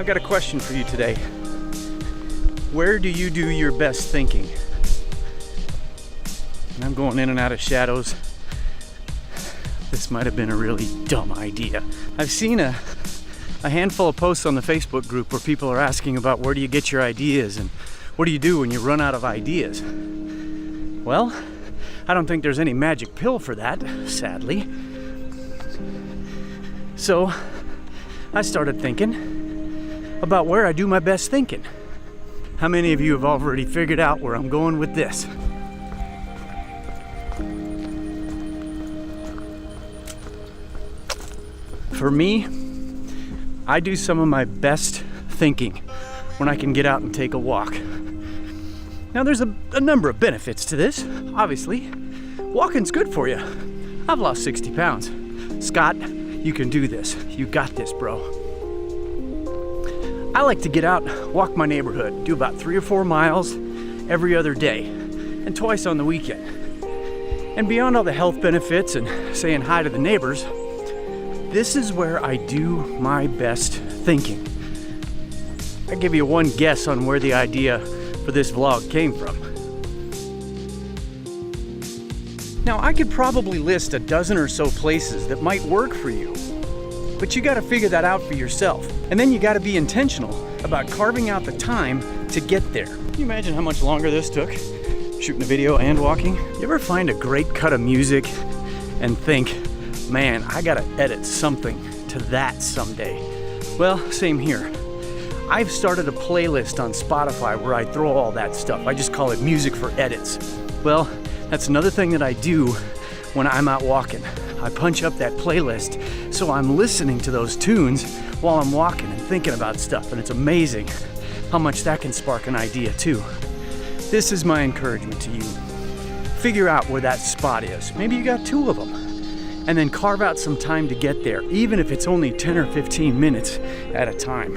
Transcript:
I've got a question for you today. Where do you do your best thinking? And I'm going in and out of shadows. This might have been a really dumb idea. I've seen a handful of posts on the Facebook group where people are asking about where do you get your ideas and what do you do when you run out of ideas? Well, I don't think there's any magic pill for that, sadly. So I started thinking about where I do my best thinking. How many of you have already figured out where I'm going with this? For me, I do some of my best thinking when I can get out and take a walk. Now there's a number of benefits to this, obviously. Walking's good for you. I've lost 60 pounds. Scott, you can do this. You got this, bro. I like to get out, walk my neighborhood, do about 3 or 4 miles every other day, and twice on the weekend. And beyond all the health benefits and saying hi to the neighbors, this is where I do my best thinking. I'll give you one guess on where the idea for this vlog came from. Now, I could probably list a dozen or so places that might work for you, but you gotta figure that out for yourself. And then you gotta be intentional about carving out the time to get there. Can you imagine how much longer this took? Shooting a video and walking? You ever find a great cut of music and think, man, I gotta edit something to that someday? Well, same here. I've started a playlist on Spotify where I throw all that stuff. I just call it music for edits. Well, that's another thing that I do when I'm out walking. I punch up that playlist so I'm listening to those tunes while I'm walking and thinking about stuff, and it's amazing how much that can spark an idea too. This is my encouragement to you. Figure out where that spot is. Maybe you got 2 of them. And then carve out some time to get there, even if it's only 10 or 15 minutes at a time.